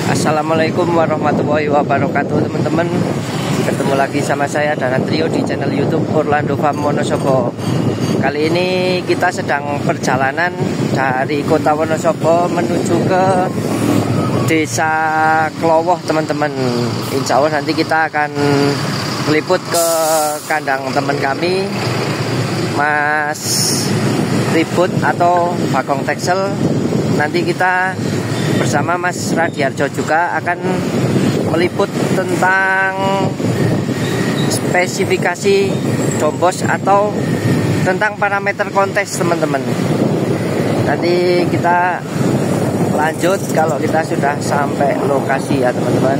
Assalamualaikum warahmatullahi wabarakatuh, teman-teman. Ketemu lagi sama saya Dana Trio di channel YouTube Orlando Farm Wonosobo. Kali ini kita sedang perjalanan dari kota Wonosobo menuju ke desa Klowoh, teman-teman. Insya Allah nanti kita akan meliput ke kandang teman kami, Mas Ribut atau Bagong Texel. Nanti kita bersama Mas Radiarjo juga akan meliput tentang spesifikasi dombos atau tentang parameter kontes, teman-teman. Nanti kita lanjut kalau kita sudah sampai lokasi ya, teman-teman.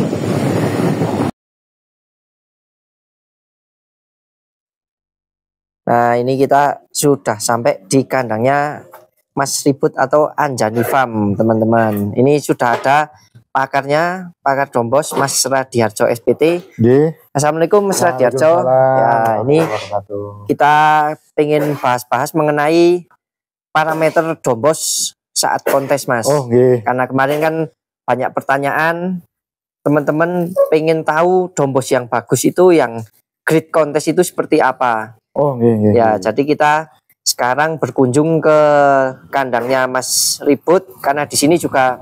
Nah, ini kita sudah sampai di kandangnya Mas Ribut atau Anjani Farm, teman-teman. Ini sudah ada pakarnya, pakar dombos Mas Radiarjo SPT. Assalamualaikum Mas Radiarjo. Ya, ini kita pengen bahas-bahas mengenai parameter dombos saat kontes, Mas. Karena kemarin kan banyak pertanyaan, teman-teman pengen tahu dombos yang bagus itu, yang grade kontes itu seperti apa. Ya, jadi kita sekarang berkunjung ke kandangnya Mas Ribut karena di sini juga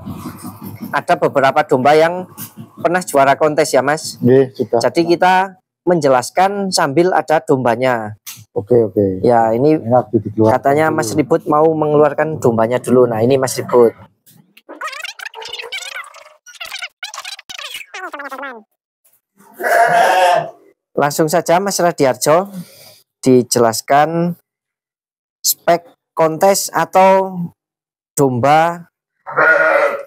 ada beberapa domba yang pernah juara kontes ya, Mas. Jadi kita menjelaskan sambil ada dombanya. Ya, ini katanya Mas Ribut mau mengeluarkan dombanya dulu. Nah, ini Mas Ribut. Langsung saja Mas Radiarjo dijelaskan spek kontes atau domba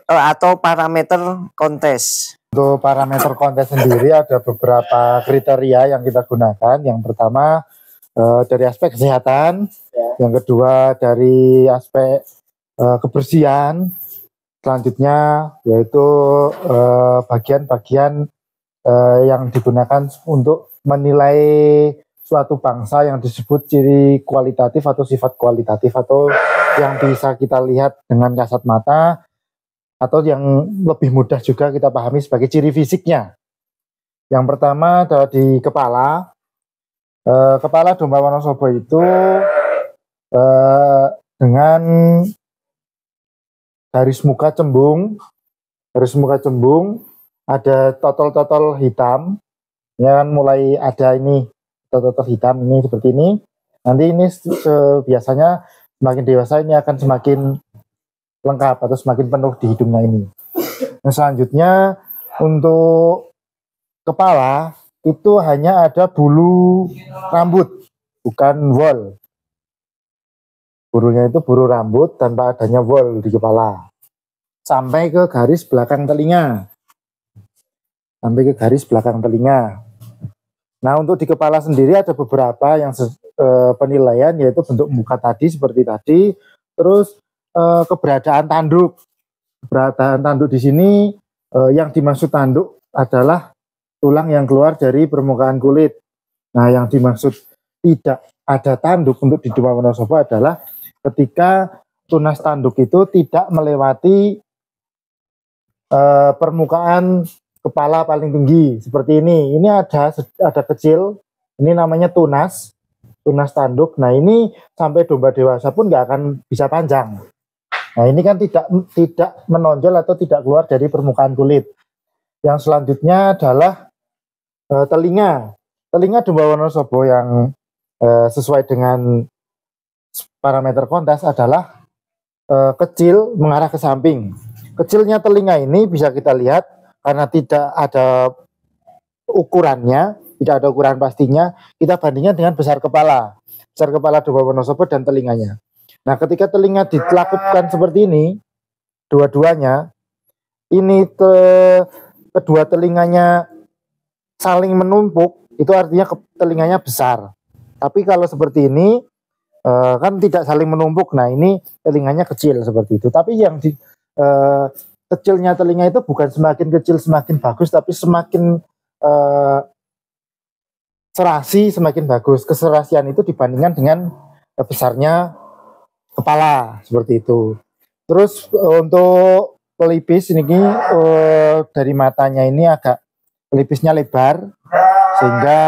atau parameter kontes. Untuk parameter kontes sendiri ada beberapa kriteria yang kita gunakan. Yang pertama dari aspek kesehatan, yang kedua dari aspek kebersihan, selanjutnya yaitu bagian-bagian yang digunakan untuk menilai suatu bangsa yang disebut ciri kualitatif atau sifat kualitatif, atau yang bisa kita lihat dengan kasat mata, atau yang lebih mudah juga kita pahami sebagai ciri fisiknya. Yang pertama adalah di kepala. Kepala domba Wonosobo itu dengan garis muka cembung, ada totol-totol hitam, ya kan, mulai ada ini totol hitam ini seperti ini. Nanti ini biasanya semakin dewasa ini akan semakin lengkap atau semakin penuh di hidungnya ini. Nah, selanjutnya untuk kepala itu hanya ada bulu rambut, bukan wol. Bulunya itu bulu rambut tanpa adanya wol di kepala. Sampai ke garis belakang telinga. Nah, untuk di kepala sendiri ada beberapa yang penilaian, yaitu bentuk muka tadi seperti tadi, terus keberadaan tanduk. Keberadaan tanduk di sini yang dimaksud tanduk adalah tulang yang keluar dari permukaan kulit. Nah, yang dimaksud tidak ada tanduk untuk di domba Wonosobo adalah ketika tunas tanduk itu tidak melewati permukaan kepala paling tinggi seperti ini. Ini ada kecil, ini namanya tunas tanduk. Nah, ini sampai domba dewasa pun nggak akan bisa panjang. Nah, ini kan tidak menonjol atau tidak keluar dari permukaan kulit. Yang selanjutnya adalah telinga. Telinga domba Wonosobo yang sesuai dengan parameter kontes adalah kecil mengarah ke samping. Kecilnya telinga ini bisa kita lihat karena tidak ada ukurannya, tidak ada ukuran pastinya, kita bandingkan dengan besar kepala domba Wonosobo dan telinganya. Nah, ketika telinga dilakukan seperti ini, dua-duanya, ini kedua telinganya saling menumpuk, itu artinya telinganya besar. Tapi kalau seperti ini, kan tidak saling menumpuk, nah ini telinganya kecil seperti itu. Tapi yang kecilnya telinga itu bukan semakin kecil semakin bagus, tapi semakin serasi semakin bagus. Keserasian itu dibandingkan dengan besarnya kepala seperti itu. Terus untuk pelipis ini dari matanya ini agak pelipisnya lebar, sehingga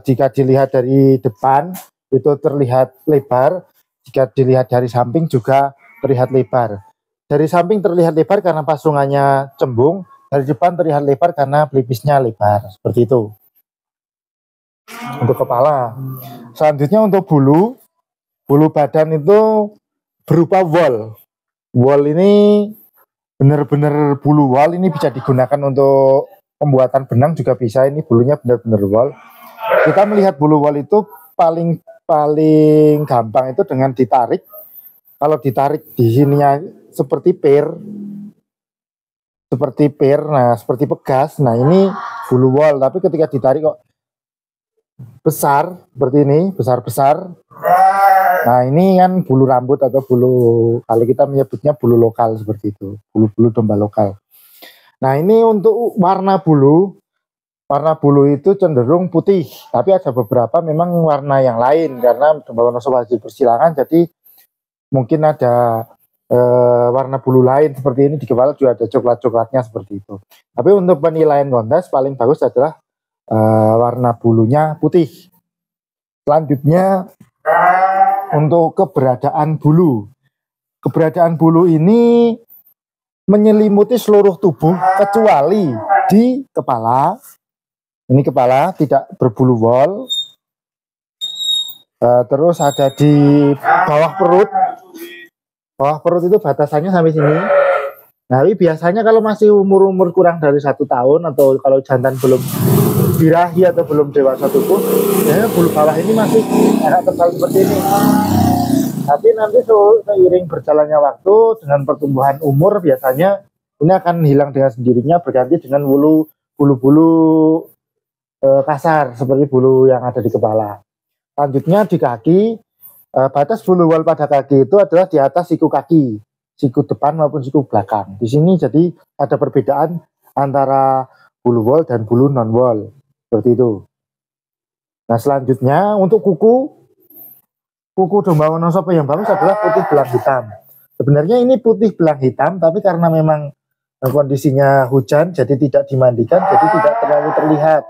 jika dilihat dari depan itu terlihat lebar, jika dilihat dari samping juga terlihat lebar. Dari samping terlihat lebar karena pasungannya cembung, dari depan terlihat lebar karena pelipisnya lebar, seperti itu. Untuk kepala. Selanjutnya untuk bulu badan itu berupa wol. Wol ini benar-benar bulu wol, ini bisa digunakan untuk pembuatan benang juga bisa, ini bulunya benar-benar wol. Kita melihat bulu wol itu paling gampang itu dengan ditarik. Kalau ditarik di sininya seperti nah seperti pegas. Nah ini bulu wol, tapi ketika ditarik kok besar seperti ini, besar-besar. Nah ini kan bulu rambut atau bulu, kalau kita menyebutnya bulu lokal seperti itu, bulu-bulu domba lokal. Nah ini untuk warna bulu itu cenderung putih, tapi ada beberapa memang warna yang lain karena domba Wonosobo hasil persilangan, jadi mungkin ada warna bulu lain seperti ini, di kepala juga ada coklat-coklatnya seperti itu. Tapi untuk penilaian kontes paling bagus adalah warna bulunya putih. Selanjutnya untuk keberadaan bulu. Keberadaan bulu ini menyelimuti seluruh tubuh kecuali di kepala. Ini kepala tidak berbulu wol. Terus ada di bawah perut. Bawah perut itu batasannya sampai sini. Nah, tapi biasanya kalau masih umur kurang dari 1 tahun atau kalau jantan belum birahi atau belum dewasa tubuh, ya bulu bawah ini masih agak tebal seperti ini. Tapi nanti seiring berjalannya waktu dengan pertumbuhan umur biasanya ini akan hilang dengan sendirinya, berganti dengan bulu-bulu kasar seperti bulu yang ada di kepala. Selanjutnya di kaki, batas bulu wol pada kaki itu adalah di atas siku kaki, siku depan maupun siku belakang. Di sini jadi ada perbedaan antara bulu wol dan bulu non wol seperti itu. Nah selanjutnya untuk kuku domba Wonosobo yang bagus adalah putih belang hitam. Sebenarnya ini putih belang hitam, tapi karena memang kondisinya hujan jadi tidak dimandikan, jadi tidak terlalu terlihat.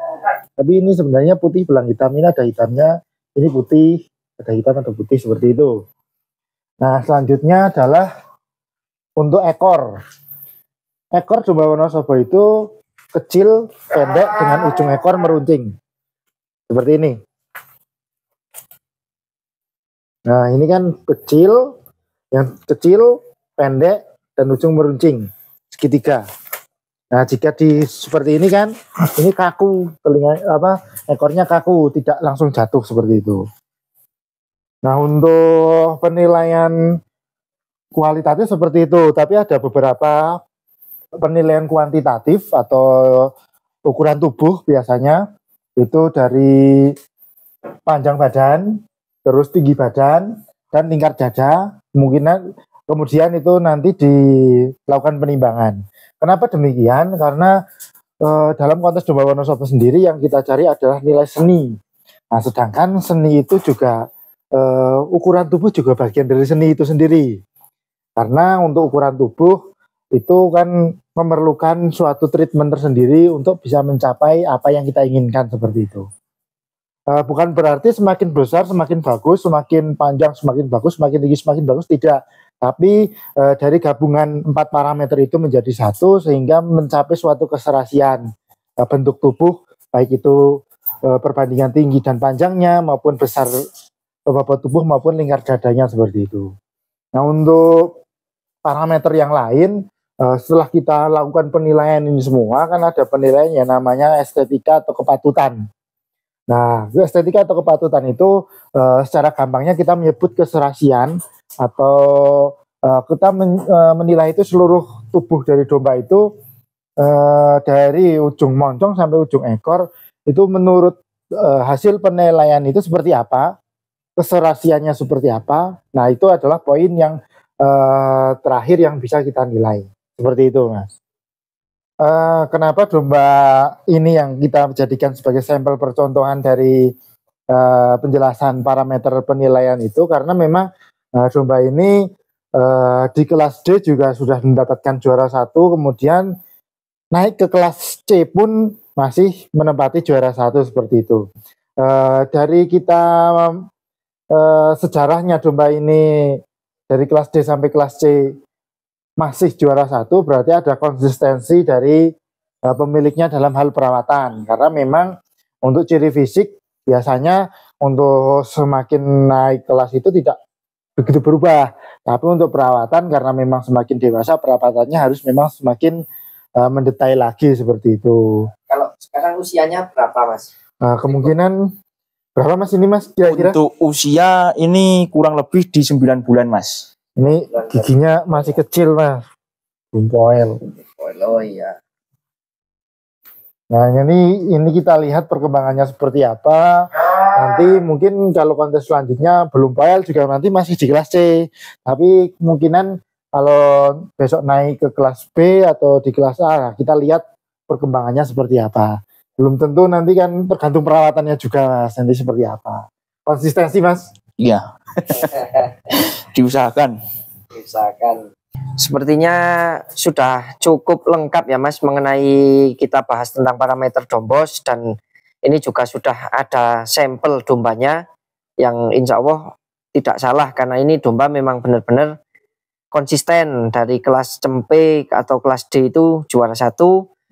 Tapi ini sebenarnya putih belang hitam, ini ada hitamnya, ini putih, ada hitam atau putih seperti itu. Nah selanjutnya adalah untuk ekor. Ekor domba Wonosobo itu kecil, pendek, dengan ujung ekor meruncing seperti ini. Nah ini kan kecil, yang kecil, pendek, dan ujung meruncing segitiga. Nah jika seperti ini kan, ini kaku, ekornya kaku, tidak langsung jatuh seperti itu. Nah untuk penilaian kualitatif seperti itu, tapi ada beberapa penilaian kuantitatif atau ukuran tubuh biasanya itu dari panjang badan, terus tinggi badan, dan tingkat dada. Kemudian itu nanti dilakukan penimbangan. Kenapa demikian? Karena dalam konteks domba Wonosobo sendiri yang kita cari adalah nilai seni. Nah, sedangkan seni itu juga ukuran tubuh juga bagian dari seni itu sendiri. Karena untuk ukuran tubuh itu kan memerlukan suatu treatment tersendiri untuk bisa mencapai apa yang kita inginkan seperti itu. Bukan berarti semakin besar semakin bagus, semakin panjang semakin bagus, semakin tinggi semakin bagus, tidak. Tapi dari gabungan 4 parameter itu menjadi satu sehingga mencapai suatu keserasian bentuk tubuh, baik itu perbandingan tinggi dan panjangnya maupun besar bobot tubuh maupun lingkar dadanya seperti itu. Nah untuk parameter yang lain, setelah kita lakukan penilaian ini semua kan ada penilaian yang namanya estetika atau kepatutan. Nah, estetika atau kepatutan itu secara gampangnya kita menyebut keserasian atau kita menilai itu seluruh tubuh dari domba itu dari ujung moncong sampai ujung ekor itu menurut hasil penilaian itu seperti apa, keserasiannya seperti apa. Nah, itu adalah poin yang terakhir yang bisa kita nilai. Seperti itu, Mas. Kenapa domba ini yang kita jadikan sebagai sampel percontohan dari penjelasan parameter penilaian itu, karena memang domba ini Di kelas D juga sudah mendapatkan juara 1, kemudian naik ke kelas C pun masih menempati juara 1 seperti itu. Dari kita sejarahnya domba ini dari kelas D sampai kelas C masih juara 1, berarti ada konsistensi dari pemiliknya dalam hal perawatan, karena memang untuk ciri fisik biasanya untuk semakin naik kelas itu tidak begitu berubah, tapi untuk perawatan karena memang semakin dewasa perawatannya harus memang semakin mendetail lagi seperti itu. Kalau sekarang usianya berapa, Mas? Kemungkinan berapa, Mas, ini, Mas, kira-kira? Untuk usia ini kurang lebih di 9 bulan, Mas. Ini giginya masih kecil, Mas. Bumpoel. Oh iya. Nah, ini kita lihat perkembangannya seperti apa. Nanti mungkin kalau kontes selanjutnya belum poel juga nanti masih di kelas C. Tapi kemungkinan kalau besok naik ke kelas B atau di kelas A, kita lihat perkembangannya seperti apa. Belum tentu, nanti kan tergantung perawatannya juga, Mas, nanti seperti apa. Konsistensi, Mas. Iya. Diusahakan. Sepertinya sudah cukup lengkap ya, Mas, mengenai kita bahas tentang parameter dombos, dan ini juga sudah ada sampel dombanya yang insya Allah tidak salah, karena ini domba memang benar-benar konsisten dari kelas cempek atau kelas D itu juara 1,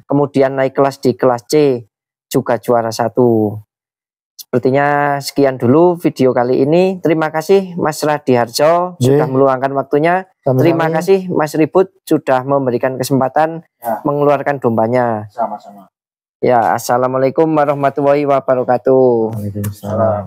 kemudian naik kelas di kelas C juga juara 1. Sepertinya sekian dulu video kali ini. Terima kasih Mas Radiharjo sudah meluangkan waktunya. Terima kasih Mas Ribut sudah memberikan kesempatan mengeluarkan dombanya. Sama-sama. Ya, assalamualaikum warahmatullahi wabarakatuh. Waalaikumsalam.